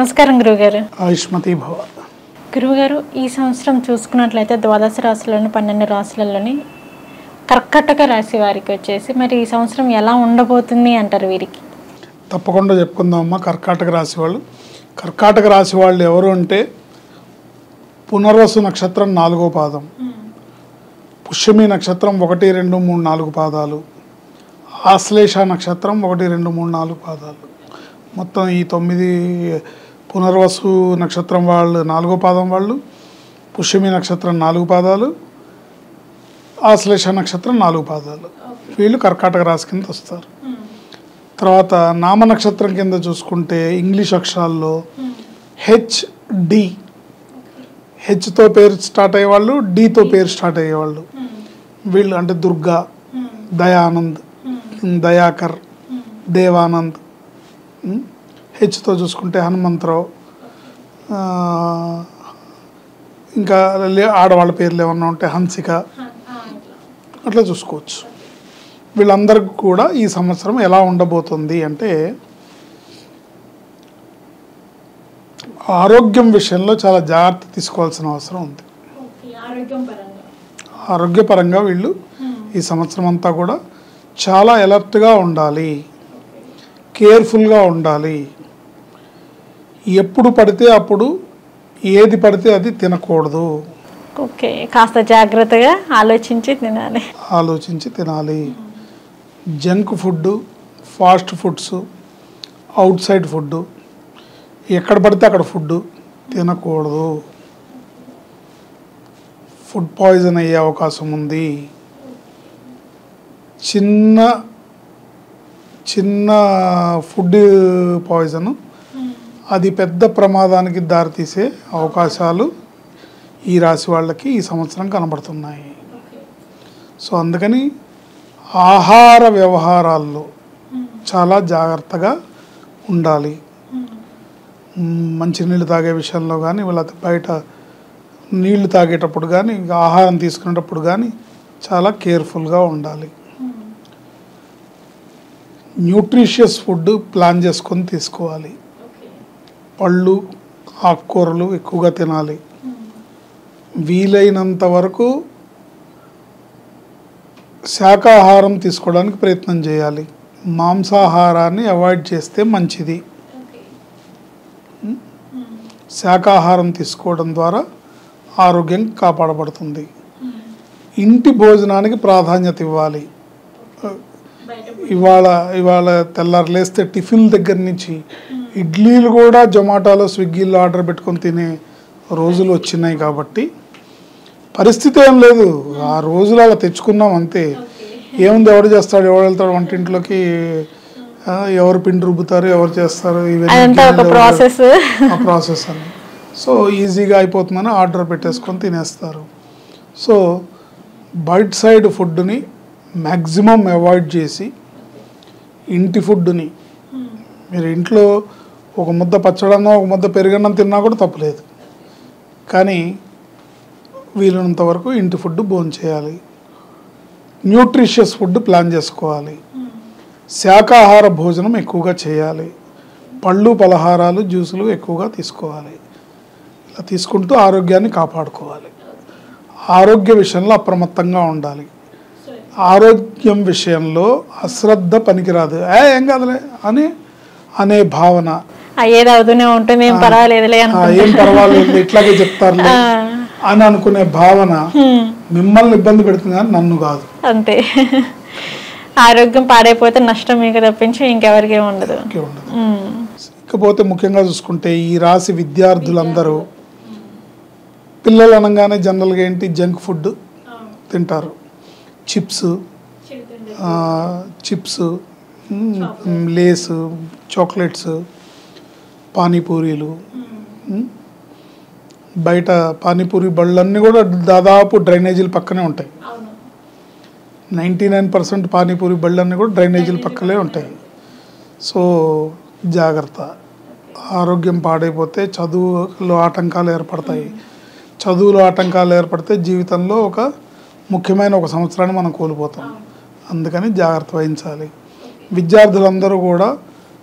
నమస్కారం గురుగారు. ఆయుష్మతి భవ. గురుగారు, ఈ సంవత్సరం చూసుకున్నట్లయితే ద్వాదశ రాశుల్లోని 12 రాశులలోని కర్కాటక రాశి వారికి వచ్చేసి మరి ఈ సంవత్సరం ఎలా ఉండబోతుంది అంటారు వీరికి? తప్పకుండా చెప్పుకుందామమ్మా. కర్కాటక రాశి వాళ్ళు ఎవరు అంటే పునర్వసు నక్షత్రం 4వ పాదం, పుష్యమి నక్షత్రం 1, 2, 3, 4 పాదాలు, ఆశ్లేష నక్షత్రం 1, 2, 3, 4 పాదాలు. మొత్తం ఈ 9 పునర్వసు నక్షత్రం వాళ్ళు 4వ పాదం వాళ్ళు, పుష్యమి నక్షత్రం 4 పాదాలు, ఆశ్లేష నక్షత్రం 4 పాదాలు. వీళ్ళు కర్కాటక రాశి కింద వస్తారు. తర్వాత నామ నక్షత్రం కింద చూసుకుంటే ఇంగ్లీష్ అక్షరాల్లో HD, హెచ్తో పేరు స్టార్ట్ అయ్యేవాళ్ళు, డితో పేరు స్టార్ట్ అయ్యేవాళ్ళు. వీళ్ళు అంటే దుర్గా, దయానంద్, దయాకర్, దేవానంద్. హెచ్తో చూసుకుంటే హనుమంతరావు, ఇంకా ఆడవాళ్ళ పేర్లు ఏమన్నా ఉంటే హన్సిక, అట్లా చూసుకోవచ్చు. వీళ్ళందరికీ కూడా ఈ సంవత్సరం ఎలా ఉండబోతుంది అంటే ఆరోగ్యం విషయంలో చాలా జాగ్రత్త తీసుకోవాల్సిన అవసరం ఉంది. ఆరోగ్యపరంగా వీళ్ళు ఈ సంవత్సరం అంతా కూడా చాలా అలర్ట్గా ఉండాలి, కేర్ఫుల్గా ఉండాలి. ఎప్పుడు పడితే అప్పుడు ఏది పడితే అది తినకూడదు. ఓకే, కాస్త జాగ్రత్తగా ఆలోచించి తినాలి. Junk food, fast foods, out side food, ఎక్కడ పడితే అక్కడ ఫుడ్ తినకూడదు. ఫుడ్ పాయిజన్ అయ్యే అవకాశం ఉంది. చిన్న ఫుడ్ పాయిజన్ అది పెద్ద ప్రమాదానికి దారితీసే అవకాశాలు ఈ రాశి వాళ్ళకి ఈ సంవత్సరం కనబడుతున్నాయి. సో అందుకని ఆహార వ్యవహారాల్లో చాలా జాగ్రత్తగా ఉండాలి. మంచినీళ్ళు తాగే విషయంలో కానీ, లేకపోతే బయట నీళ్లు తాగేటప్పుడు కానీ, ఆహారం తీసుకునేటప్పుడు కానీ చాలా కేర్ఫుల్గా ఉండాలి. న్యూట్రిషియస్ ఫుడ్ ప్లాన్ చేసుకొని తీసుకోవాలి. పళ్ళు, ఆకుకూరలు ఎక్కువగా తినాలి. వీలైనంత వరకు శాకాహారం తీసుకోవడానికి ప్రయత్నం చేయాలి. మాంసాహారాన్ని అవాయిడ్ చేస్తే మంచిది. శాకాహారం తీసుకోవడం ద్వారా ఆరోగ్యం కాపాడబడుతుంది. ఇంటి భోజనానికి ప్రాధాన్యత ఇవ్వాలి. ఇవాళ తెల్లారు లేస్తే టిఫిన్ దగ్గర నుంచి ఇడ్లీలు కూడా జొమాటోలో, స్విగ్గీలో ఆర్డర్ పెట్టుకొని తినే రోజులు వచ్చినాయి. కాబట్టి పరిస్థితి ఏం లేదు, ఆ రోజులు అలా తెచ్చుకున్నాం అంతే. ఏముంది, ఎవరు చేస్తాడు, ఎవరు వెళ్తాడు వంటింట్లోకి, ఎవరు పిండి రుబ్బుతారు, ఎవరు చేస్తారు, ఇవన్నీ ప్రాసెస్ అని. సో ఈజీగా అయిపోతుందని ఆర్డర్ పెట్టేసుకొని తినేస్తారు. సో బయట సైడ్ ఫుడ్ని మ్యాక్సిమం అవాయిడ్ చేసి ఇంటి ఫుడ్ని, మీరు ఇంట్లో ఒక ముద్ద పచ్చడన్నా ఒక ముద్ద పెరుగన్నం తిన్నా కూడా తప్పులేదు, కానీ వీలైనంత వరకు ఇంటి ఫుడ్ భోంచేయాలి. న్యూట్రిషియస్ ఫుడ్ ప్లాన్ చేసుకోవాలి. శాకాహార భోజనం ఎక్కువగా చేయాలి. పళ్ళు, పలహారాలు, జ్యూసులు ఎక్కువగా తీసుకోవాలి. ఇలా తీసుకుంటూ ఆరోగ్యాన్ని కాపాడుకోవాలి. ఆరోగ్య విషయంలో అప్రమత్తంగా ఉండాలి. ఆరోగ్యం విషయంలో అశ్రద్ధ పనికిరాదు. ఏం కాదులే అనే భావన, ఏం పర్వాలేదు ఇట్లాగే చెప్తారులే అని అనుకునే భావన మిమ్మల్ని ఇబ్బంది పెడుతుంది, కానీ నన్ను కాదు. అంతే. ఆరోగ్యం పాడైపోతే నష్టం మీకు తప్పించి ఇంకెవరికి ఉండదు. ఇకపోతే ముఖ్యంగా చూసుకుంటే ఈ రాశి విద్యార్థులందరూ పిల్లలు అనగానే జనరల్గా ఏంటి, జంక్ ఫుడ్ తింటారు. చిప్స్, లేస్, చాక్లెట్స్, పానీపూరీలు. బయట పానీపూరి బళ్ళన్నీ కూడా దాదాపు డ్రైనేజీల పక్కనే ఉంటాయి. 99% పానీపూరి బళ్ళన్నీ కూడా డ్రైనేజీల పక్కనే ఉంటాయి. సో జాగ్రత్త. ఆరోగ్యం పాడైపోతే చదువులో ఆటంకాలు ఏర్పడతాయి. చదువులో ఆటంకాలు ఏర్పడితే జీవితంలో ఒక ముఖ్యమైన ఒక సంవత్సరాన్ని మనం కోల్పోతాం. అందుకని జాగ్రత్త వహించాలి. విద్యార్థులందరూ కూడా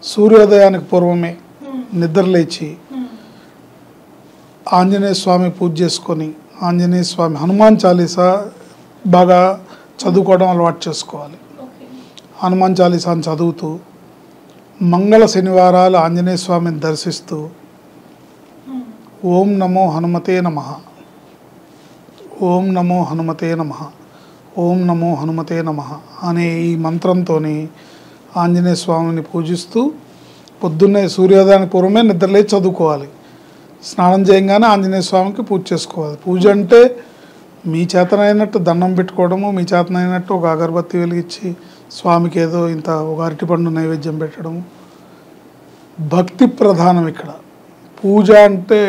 సూర్యోదయానికి పూర్వమే నిద్రలేచి ఆంజనేయ స్వామి పూజ చేసుకొని ఆంజనేయ స్వామి హనుమాన్ చాలీసా బాగా చదువుకోవడం అలవాటు చేసుకోవాలి. హనుమాన్ చాలీసాను చదువుతూ మంగళ శనివారాలు ఆంజనేయ స్వామిని దర్శిస్తూ ఓం నమో హనుమతే నమః, ఓం నమో హనుమతే నమః, ఓం నమో హనుమతే నమః అనే ఈ మంత్రంతో ఆంజనేయ స్వామిని పూజిస్తూ పొద్దున్నే సూర్యోదయానికి పూర్వమే నిద్రలేచి చదువుకోవాలి. స్నానం చేయగానే ఆంజనేయ స్వామికి పూజ చేసుకోవాలి. పూజ అంటే మీ చేతనైనట్టు దండం పెట్టుకోవడము, మీ చేతనైనట్టు ఒక అగరబత్తి వెలిగించి స్వామికి ఏదో ఇంత ఒక అరటిపండు నైవేద్యం పెట్టడము. భక్తి ప్రధానం ఇక్కడ. పూజ అంటే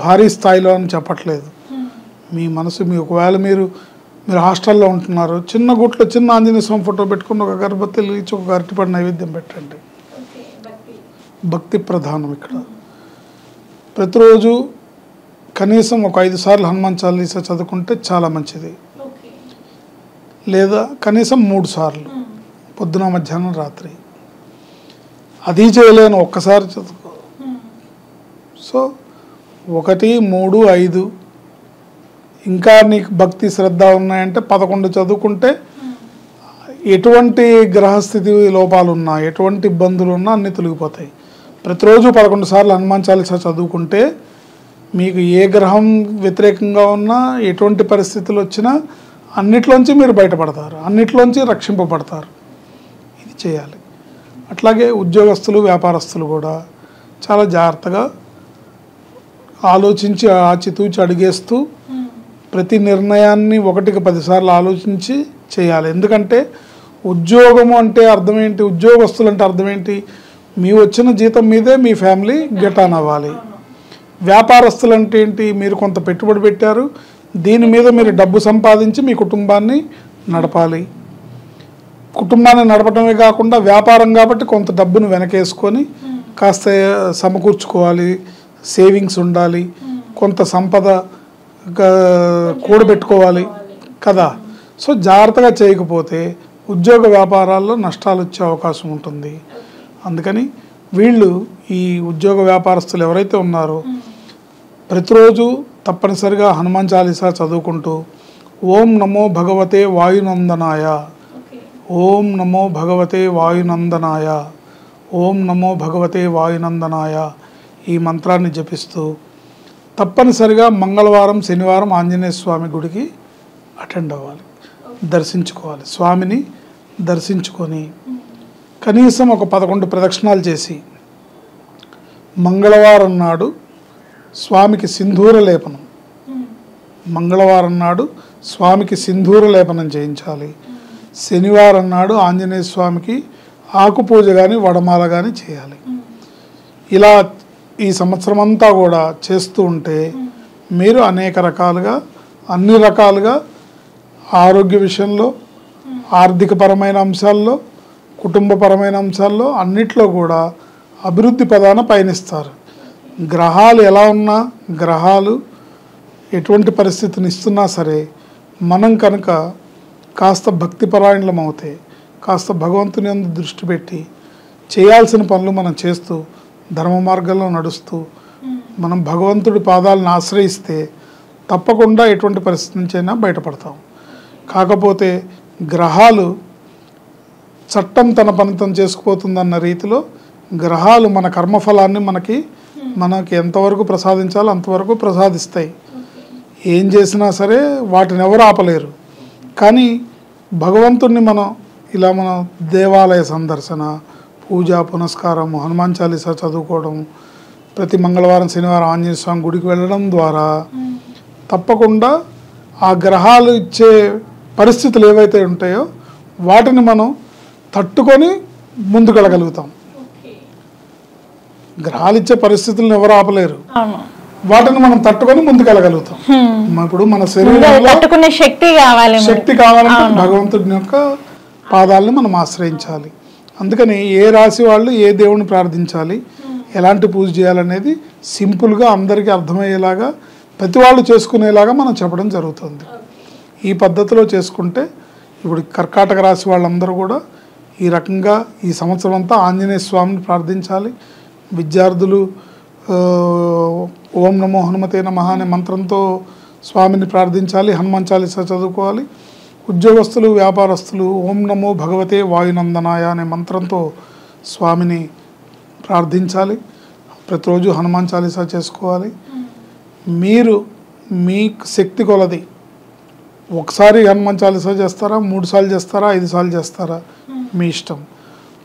భారీ స్థాయిలో అని చెప్పట్లేదు. మీ మనసు ఒకవేళ మీరు హాస్టల్లో ఉంటున్నారు, చిన్న గుట్లో చిన్న ఆంజనేయ స్వామి ఫోటో పెట్టుకుని ఒక అగరబత్తి వెలిగించి ఒక అరటిపండు నైవేద్యం పెట్టండి. భక్తి ప్రధానం ఇక్కడ. ప్రతిరోజు కనీసం ఒక 5 సార్లు హనుమాన్ చాలీసా చదువుకుంటే చాలా మంచిది. లేదా కనీసం 3 సార్లు పొద్దున, మధ్యాహ్నం, రాత్రి. అది చేయలేను ఒక్కసారి చదువుకో. సో 1, 3, 5 ఇంకా నీకు భక్తి శ్రద్ధ ఉన్నాయంటే 11 చదువుకుంటే ఎటువంటి గ్రహస్థితి లోపాలు ఉన్నా, ఎటువంటి ఇబ్బందులు ఉన్నా అన్నీ తొలగిపోతాయి. ప్రతిరోజు 11 సార్లు హనుమాన్ చాలీసా చదువుకుంటే మీకు ఏ గ్రహం వ్యతిరేకంగా ఉన్నా, ఎటువంటి పరిస్థితులు వచ్చినా అన్నిట్లోంచి మీరు బయటపడతారు, అన్నిట్లోంచి రక్షింపబడతారు. ఇది చేయాలి. అట్లాగే ఉద్యోగస్తులు, వ్యాపారస్తులు కూడా చాలా జాగ్రత్తగా ఆలోచించి ఆచితూచి అడిగేస్తూ ప్రతి నిర్ణయాన్ని 1కి 10 సార్లు ఆలోచించి చేయాలి. ఎందుకంటే ఉద్యోగము అంటే అర్థం ఏంటి, ఉద్యోగస్తులు అంటే అర్థం ఏంటి, మీ వచ్చిన జీతం మీదే మీ ఫ్యామిలీ గెట్ ఆన్ అవ్వాలి. వ్యాపారస్తులు అంటే ఏంటి, మీరు కొంత పెట్టుబడి పెట్టారు, దీని మీద మీరు డబ్బు సంపాదించి మీ కుటుంబాన్ని నడపాలి. కుటుంబాన్ని నడపడమే కాకుండా వ్యాపారం కాబట్టి కొంత డబ్బును వెనకేసుకొని కాస్త సమకూర్చుకోవాలి, సేవింగ్స్ ఉండాలి, కొంత సంపద కూడబెట్టుకోవాలి కదా. సో జాగ్రత్తగా చేయకపోతే ఉద్యోగ వ్యాపారాల్లో నష్టాలు వచ్చే అవకాశం ఉంటుంది. అందుకని వీళ్ళు ఈ ఉద్యోగ వ్యాపారస్తులు ఎవరైతే ఉన్నారో ప్రతిరోజు తప్పనిసరిగా హనుమాన్ చాలీసా చదువుకుంటూ ఓం నమో భగవతే వాయునందనాయ, ఓం నమో భగవతే వాయునందనాయ, ఓం నమో భగవతే వాయునందనాయ ఈ మంత్రాన్ని జపిస్తూ తప్పనిసరిగా మంగళవారం, శనివారం ఆంజనేయ స్వామి గుడికి అటెండ్ అవ్వాలి, దర్శించుకోవాలి. స్వామిని దర్శించుకొని కనీసం ఒక 11 ప్రదక్షిణాలు చేసి మంగళవారం నాడు స్వామికి సింధూర లేపనం, మంగళవారం నాడు స్వామికి సింధూర లేపనం చేయించాలి. శనివారం నాడు ఆంజనేయ స్వామికి ఆకు పూజ కానీ వడమాల కానీ చేయాలి. ఇలా ఈ సంవత్సరం అంతా కూడా చేస్తూ ఉంటే మీరు అనేక రకాలుగా, అన్ని రకాలుగా ఆరోగ్య విషయంలో, ఆర్థికపరమైన అంశాల్లో, కుటుంబపరమైన అంశాల్లో అన్నిట్లో కూడా అభివృద్ధి పదాన పయనిస్తారు. గ్రహాలు ఎలా ఉన్నా, గ్రహాలు ఎటువంటి పరిస్థితిని ఇస్తున్నా సరే మనం కనుక కాస్త భక్తిపరాయణలం అవుతే, కాస్త భగవంతుని యందు దృష్టి పెట్టి చేయాల్సిన పనులు మనం చేస్తూ ధర్మ మార్గంలో నడుస్తూ మనం భగవంతుడి పాదాలను ఆశ్రయిస్తే తప్పకుండా ఎటువంటి పరిస్థితి నుంచైనా బయటపడతాం. కాకపోతే గ్రహాలు చట్టం తన పనితం చేసుకుపోతుందన్న రీతిలో గ్రహాలు మన కర్మఫలాన్ని మనకి ఎంతవరకు ప్రసాదించాలో అంతవరకు ప్రసాదిస్తాయి. ఏం చేసినా సరే వాటిని ఎవరు ఆపలేరు. కానీ భగవంతుణ్ణి మనం దేవాలయ సందర్శన, పూజ, పునస్కారం, హనుమాన్ చాలీసా చదువుకోవడం, ప్రతి మంగళవారం, శనివారం ఆంజనేయ స్వామి గుడికి వెళ్ళడం ద్వారా తప్పకుండా ఆ గ్రహాలు ఇచ్చే పరిస్థితులు ఏవైతే ఉంటాయో వాటిని మనం తట్టుకొని ముందుకెళ్ళగలుగుతాం. గ్రహాలు ఇచ్చే పరిస్థితులను ఎవరు ఆపలేరు, వాటిని మనం తట్టుకొని ముందుకెళ్ళగలుగుతాం. ఇప్పుడు మన శరీరంలో శక్తి కావాలంటే భగవంతుడి యొక్క పాదాలని మనం ఆశ్రయించాలి. అందుకని ఏ రాశి వాళ్ళు ఏ దేవుని ప్రార్థించాలి, ఎలాంటి పూజ చేయాలనేది సింపుల్గా అందరికీ అర్థమయ్యేలాగా ప్రతి వాళ్ళు చేసుకునేలాగా మనం చెప్పడం జరుగుతుంది. ఈ పద్ధతిలో చేసుకుంటే ఇప్పుడు కర్కాటక రాశి వాళ్ళందరూ కూడా ఈ రకంగా ఈ సంవత్సరం అంతా ఆంజనేయ స్వామిని ప్రార్థించాలి. విద్యార్థులు ఓం నమో హనుమతే నమః అనే మంత్రంతో స్వామిని ప్రార్థించాలి. హనుమాన్ చాలీసా చదువుకోవాలి. ఉద్యోగస్తులు, వ్యాపారస్తులు ఓం నమో భగవతే వాయునందనాయ అనే మంత్రంతో స్వామిని ప్రార్థించాలి. ప్రతిరోజు హనుమాన్ చాలీసా చేసుకోవాలి. మీరు మీ శక్తి కొలది ఒకసారి హనుమాన్ చాలీసా చేస్తారా, 3 సార్లు చేస్తారా, 5 సార్లు చేస్తారా, మీ ఇష్టం.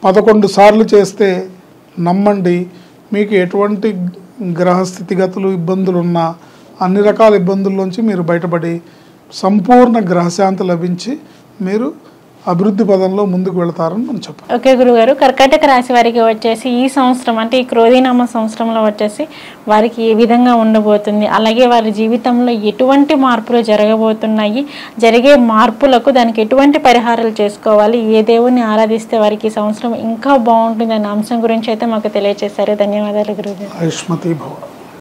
11 సార్లు చేస్తే నమ్మండి, మీకు ఎటువంటి గ్రహ స్థితిగతులు ఇబ్బందులు ఉన్నా అన్ని రకాల ఇబ్బందుల్లోంచి మీరు బయటపడి సంపూర్ణ గ్రహశాంతి లభించి మీరు అభివృద్ధి పదంలో ముందుకు వెళతారని మనం చెప్పాలి. ఓకే గురుగారు, కర్కాటక రాశి వారికి వచ్చేసి ఈ సంవత్సరం అంటే ఈ క్రోధీనామ సంవత్సరంలో వచ్చేసి వారికి ఏ విధంగా ఉండబోతుంది, అలాగే వారి జీవితంలో ఎటువంటి మార్పులు జరగబోతున్నాయి, జరిగే మార్పులకు దానికి ఎటువంటి పరిహారాలు చేసుకోవాలి, ఏ దేవుని ఆరాధిస్తే వారికి ఈ సంవత్సరం ఇంకా బాగుంటుంది అనే అంశం గురించి అయితే మాకు తెలియజేశారు. ధన్యవాదాలు గురుగారు. ఆయుష్మతి భవ.